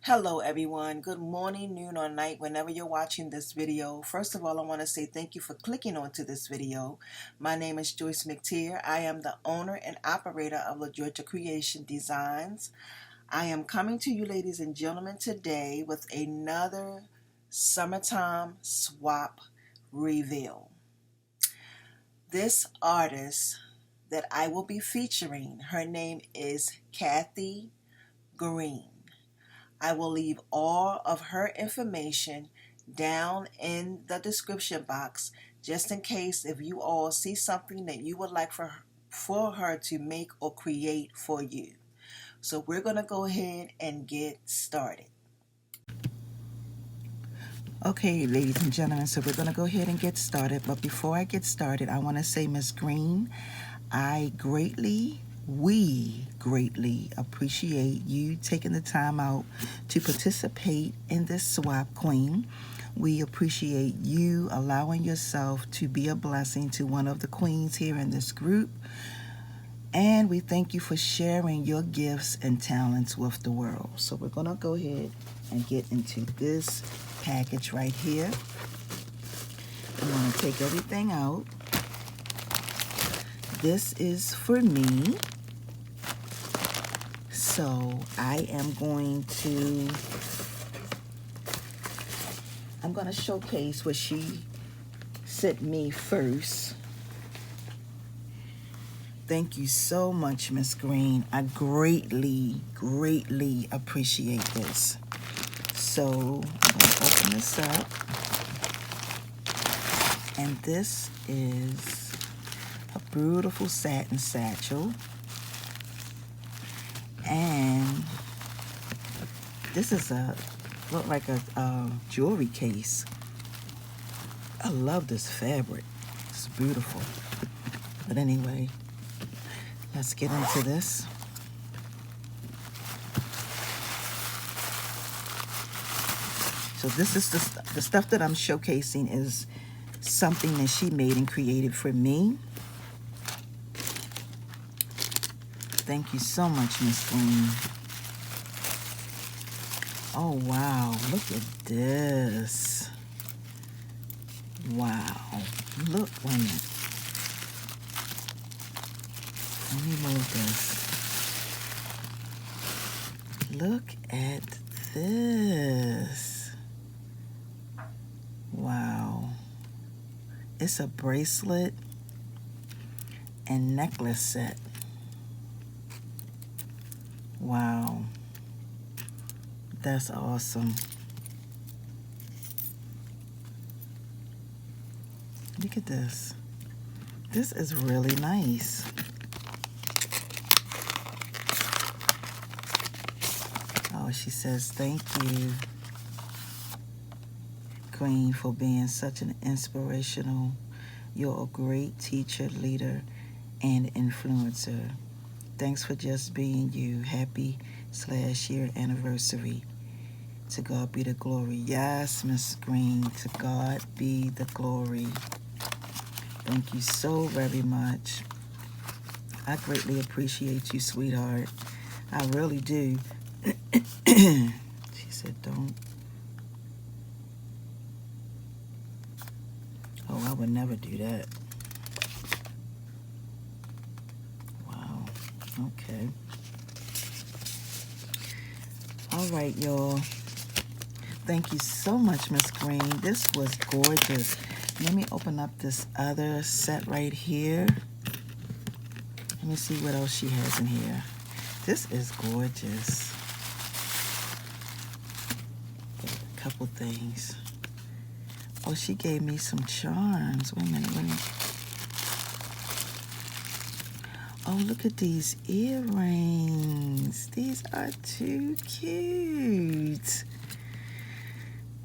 Hello everyone. Good morning, noon, or night whenever you're watching this video. First of all, I want to say thank you for clicking onto this video. My name is Joyce McTeer. I am the owner and operator of LaGeorgia Creation Designs. I am coming to you, ladies and gentlemen, today with another summertime swap reveal. This artist that I will be featuring, her name is Kathy Green. I will leave all of her information down in the description box just in case if you all see something that you would like for her to make or create for you. So we're going to go ahead and get started. Okay, ladies and gentlemen, so we're going to go ahead and get started. But before I get started, I want to say, Miss Green, we greatly appreciate you taking the time out to participate in this swap, Queen. We appreciate you allowing yourself to be a blessing to one of the queens here in this group. And we thank you for sharing your gifts and talents with the world. So we're going to go ahead and get into this package right here. I'm going to take everything out. This is for me. So I'm going to showcase what she sent me first. Thank you so much, Miss Green. I greatly appreciate this. So I'm going to open this up. And this is a beautiful satin satchel. And this is look like a jewelry case. I love this fabric. It's beautiful. But anyway, let's get into this. So this is the stuff that I'm showcasing is something that she made and created for me. Thank you so much, Miss Green. Oh, wow. Look at this. Wow. Look, wait a minute. Let me move this. Look at this. Wow. It's a bracelet and necklace set. Wow. That's awesome. Look at this. This is really nice. Oh, she says, thank you, Queen, for being such an inspirational. You're a great teacher, leader, and influencer. Thanks for just being you. Happy/year anniversary. To God be the glory. Yes, Miss Green, to God be the glory. Thank you so very much. I greatly appreciate you, sweetheart. I really do. She said, don't. Oh, I would never do that. Wow. Okay. All right, y'all. Thank you so much, Miss Green. This was gorgeous. Let me open up this other set right here. Let me see what else she has in here. This is gorgeous. A couple things. Oh, she gave me some charms. Wait a minute. Oh, look at these earrings. These are too cute.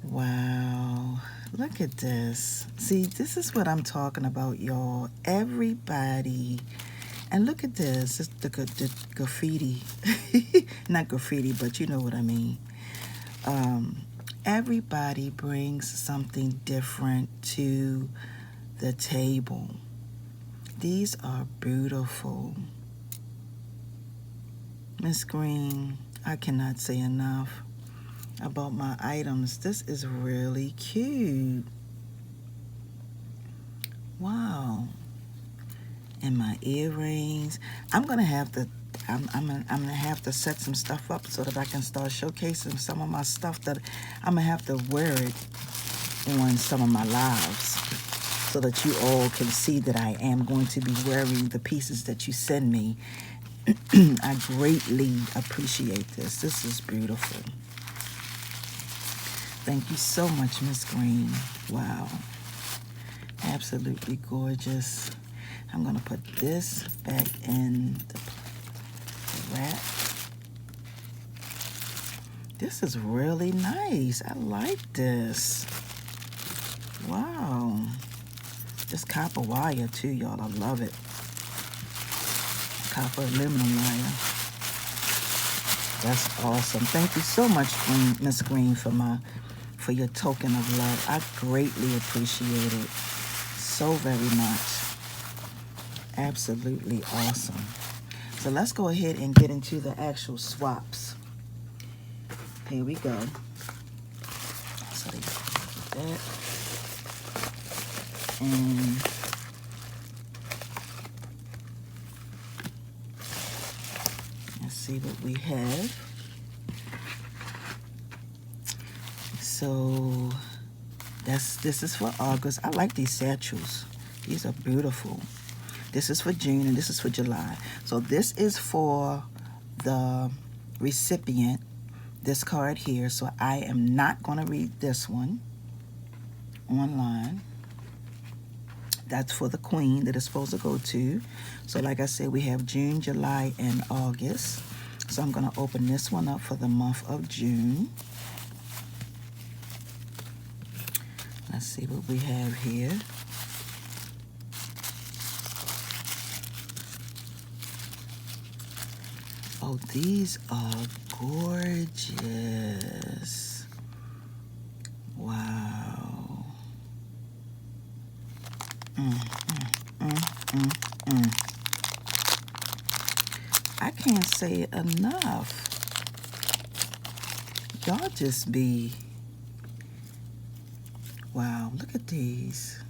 Wow. Look at this. See, this is what I'm talking about, y'all. Everybody. And look at this. It's the graffiti. Not graffiti, but you know what I mean. Everybody brings something different to the table. These are beautiful. Miss Green, I cannot say enough. about my items. This is really cute. Wow. And my earrings. I'm gonna have to have to set some stuff up so that I can start showcasing some of my stuff that I'm gonna have to wear it on some of my lives so that you all can see that I am going to be wearing the pieces that you send me. I greatly appreciate this. This is beautiful. Thank you so much, Miss Green. Wow. Absolutely gorgeous. I'm going to put this back in the wrap. This is really nice. I like this. Wow. This copper wire too, y'all. I love it. Copper aluminum wire. That's awesome. Thank you so much, Miss Green, for your token of love. I greatly appreciate it so very much. Absolutely awesome. So let's go ahead and get into the actual swaps. Here we go. So they put that. And let's see what we have. So this is for August. I like these satchels. These are beautiful. This is for June and this is for July. So this is for the recipient, this card here. So I am not going to read this one online. That's for the queen that it's supposed to go to. So like I said, we have June, July, and August. So I'm going to open this one up for the month of June. Let's see what we have here. Oh, these are gorgeous. Wow. I can't say it enough. Y'all just be... Wow, look at these.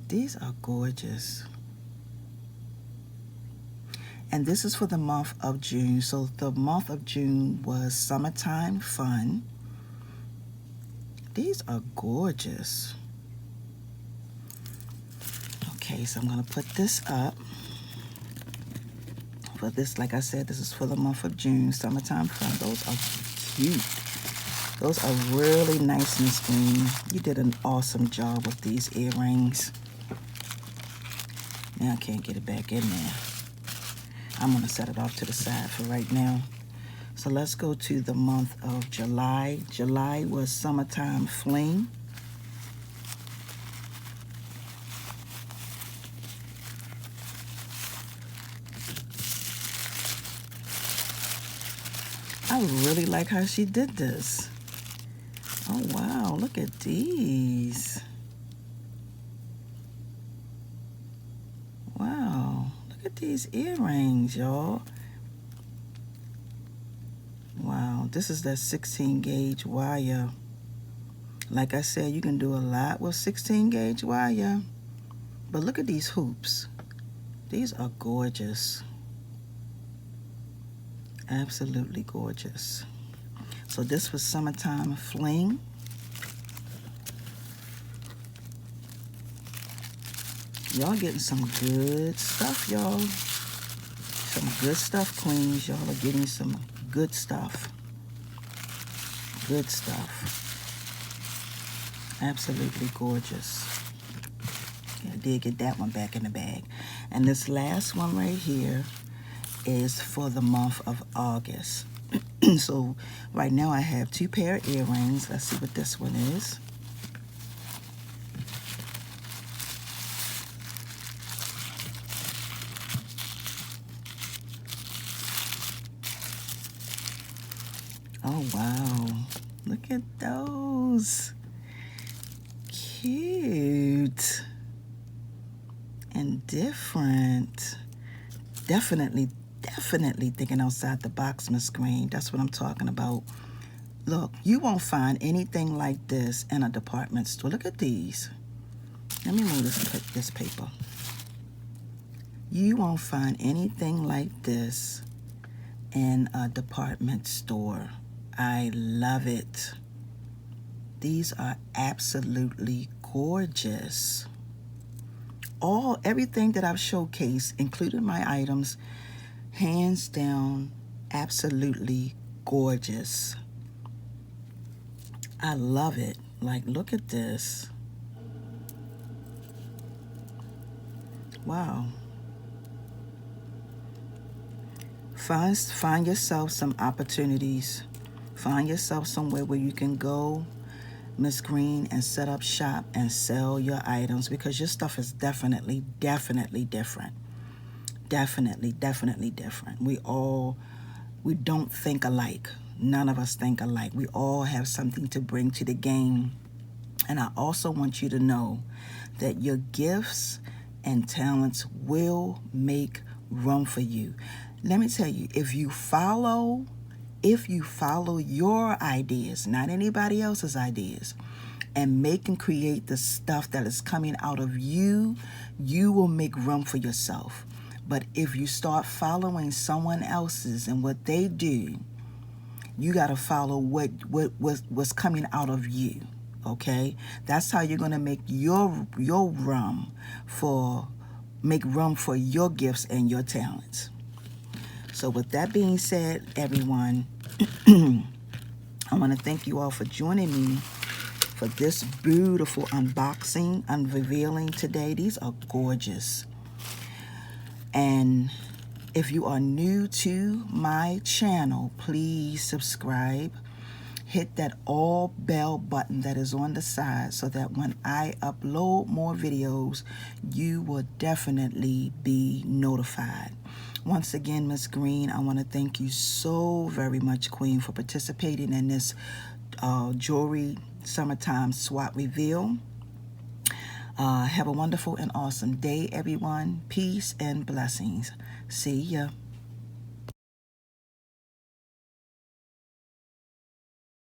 These are gorgeous. And this is for the month of June. So the month of June was Summertime Fun. These are gorgeous. Okay, so I'm going to put this up. For this, like I said, this is for the month of June, Summertime Fun. Those are cute. Those are really nice, Miss Green. You did an awesome job with these earrings. Now I can't get it back in there. I'm going to set it off to the side for right now. So let's go to the month of July. July was Summertime Fling. I really like how she did this. Oh, wow. Look at these. Wow. Look at these earrings, y'all. Wow. This is that 16 gauge wire. Like I said, you can do a lot with 16 gauge wire. But look at these hoops. These are gorgeous. Absolutely gorgeous. So this was Summertime Fling. Y'all getting some good stuff, y'all. Some good stuff, queens. Y'all are getting some good stuff. Good stuff. Absolutely gorgeous. Yeah, I did get that one back in the bag. And this last one right here is for the month of August. So right now I have 2 pair of earrings. Let's see what this one is. Oh, wow. Look at those. Cute. And different. Definitely definitely thinking outside the box, Miss Green. That's what I'm talking about. Look, you won't find anything like this in a department store. Look at these. Let me move this paper. You won't find anything like this in a department store. I love it. These are absolutely gorgeous. Everything that I've showcased, including my items, hands down, absolutely gorgeous. I love it. Like, look at this. Wow. Find yourself some opportunities. Find yourself somewhere where you can go, Miss Green, and set up shop and sell your items, because your stuff is definitely different. Definitely different. We don't think alike. None of us think alike. We all have something to bring to the game. And I also want you to know that your gifts and talents will make room for you. Let me tell you, if you follow your ideas, not anybody else's ideas, and make and create the stuff that is coming out of you, you will make room for yourself. But if you start following someone else's and what they do, you got to follow what's coming out of you. Okay, that's how you're gonna make make room for your gifts and your talents. So with that being said, everyone, I want to thank you all for joining me for this beautiful unboxing, unveiling today. These are gorgeous. And if you are new to my channel, please subscribe. Hit that all bell button that is on the side so that when I upload more videos, you will definitely be notified. Once again, Miss Green, I want to thank you so very much, Queen, for participating in this jewelry summertime swap reveal. Have a wonderful and awesome day, everyone. Peace and blessings. See ya.